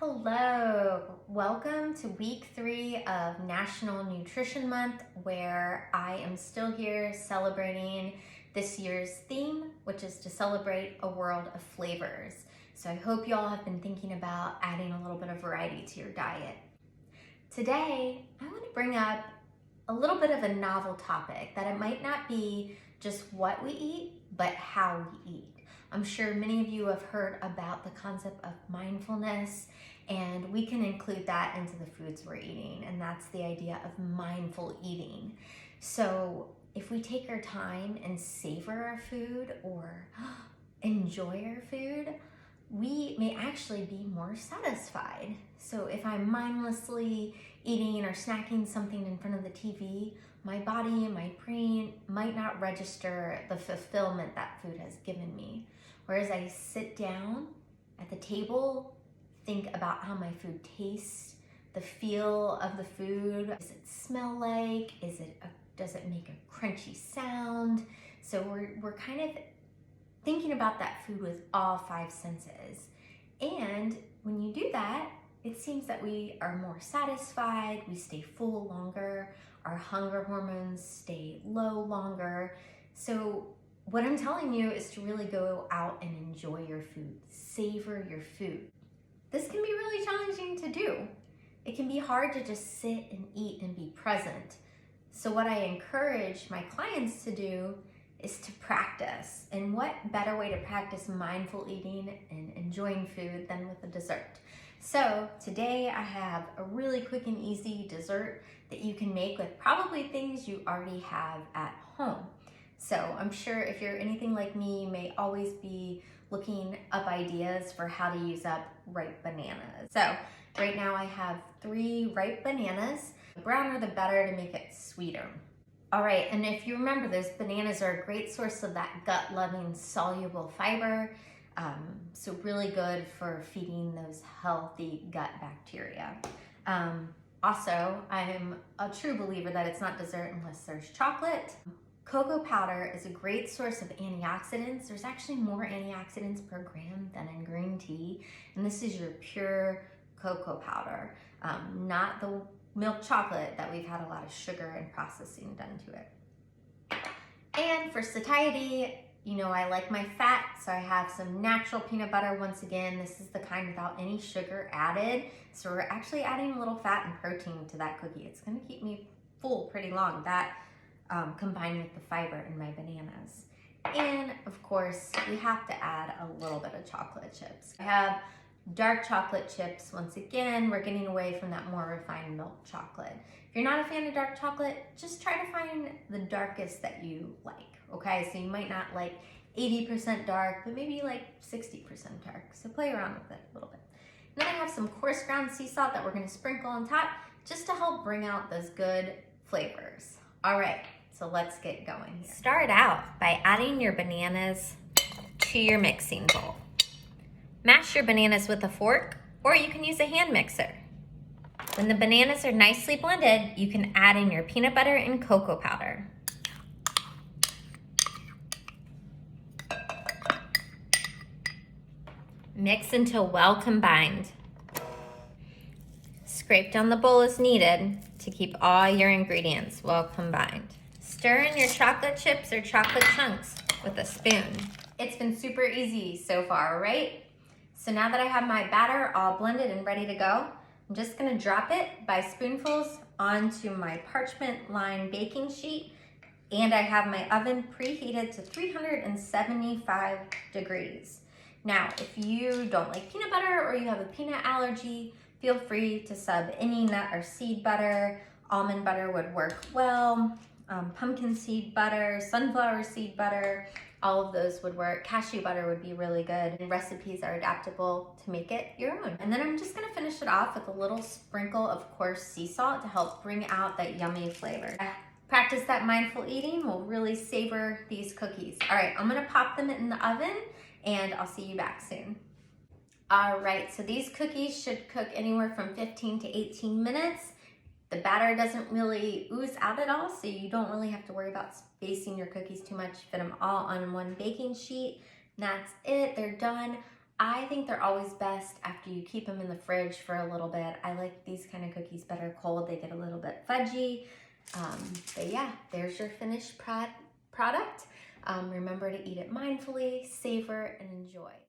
Hello, welcome to week 3 of National Nutrition Month, where I am still here celebrating this year's theme, which is to celebrate a world of flavors. So I hope you all have been thinking about adding a little bit of variety to your diet. Today, I want to bring up a little bit of a novel topic that it might not be just what we eat, but how we eat. I'm sure many of you have heard about the concept of mindfulness, and we can include that into the foods we're eating, and that's the idea of mindful eating. So if we take our time and savor our food or enjoy our food, we may actually be more satisfied. So if I'm mindlessly eating or snacking something in front of the TV, my body and my brain might not register the fulfillment that food has given me. Whereas I sit down at the table, think about how my food tastes, the feel of the food. Does it smell like? Does it make a crunchy sound? So we're kind of thinking about that food with all 5 senses. And when you do that, it seems that we are more satisfied, we stay full longer, our hunger hormones stay low longer. So what I'm telling you is to really go out and enjoy your food, savor your food. This can be really challenging to do. It can be hard to just sit and eat and be present. So what I encourage my clients to do is to practice. And what better way to practice mindful eating and enjoying food than with a dessert? So today I have a really quick and easy dessert that you can make with probably things you already have at home. So I'm sure if you're anything like me, you may always be looking up ideas for how to use up ripe bananas. So right now I have 3 ripe bananas. The browner the better to make it sweeter. All right, and if you remember, those bananas are a great source of that gut-loving soluble fiber. So really good for feeding those healthy gut bacteria. Also, I'm a true believer that it's not dessert unless there's chocolate. Cocoa powder is a great source of antioxidants. There's actually more antioxidants per gram than in green tea. And this is your pure cocoa powder, not the milk chocolate that we've had a lot of sugar and processing done to it. And for satiety, you know, I like my fat, so I have some natural peanut butter. Once again, this is the kind without any sugar added. So we're actually adding a little fat and protein to that cookie. It's gonna keep me full pretty long. That combined with the fiber in my bananas. And of course, we have to add a little bit of chocolate chips. I have dark chocolate chips. Once again, we're getting away from that more refined milk chocolate. If you're not a fan of dark chocolate, just try to find the darkest that you like, okay? So you might not like 80% dark, but maybe you like 60% dark. So play around with it a little bit. And then I have some coarse ground sea salt that we're gonna sprinkle on top just to help bring out those good flavors. All right, so let's get going here. Start out by adding your bananas to your mixing bowl. Mash your bananas with a fork, or you can use a hand mixer. When the bananas are nicely blended, you can add in your peanut butter and cocoa powder. Mix until well combined. Scrape down the bowl as needed to keep all your ingredients well combined. Stir in your chocolate chips or chocolate chunks with a spoon. It's been super easy so far, right? So now that I have my batter all blended and ready to go, I'm just gonna drop it by spoonfuls onto my parchment lined baking sheet, and I have my oven preheated to 375 degrees. Now, if you don't like peanut butter or you have a peanut allergy, feel free to sub any nut or seed butter. Almond butter would work well. Pumpkin seed butter, sunflower seed butter, all of those would work. Cashew butter would be really good. And recipes are adaptable to make it your own. And then I'm just gonna finish it off with a little sprinkle of coarse sea salt to help bring out that yummy flavor. Practice that mindful eating. We'll really savor these cookies. All right, I'm gonna pop them in the oven and I'll see you back soon. All right, so these cookies should cook anywhere from 15 to 18 minutes. The batter doesn't really ooze out at all, so you don't really have to worry about spacing your cookies too much. Fit them all on one baking sheet. That's it, they're done. I think they're always best after you keep them in the fridge for a little bit. I like these kind of cookies better cold. They get a little bit fudgy. But yeah, there's your finished product. Remember to eat it mindfully, savor, and enjoy.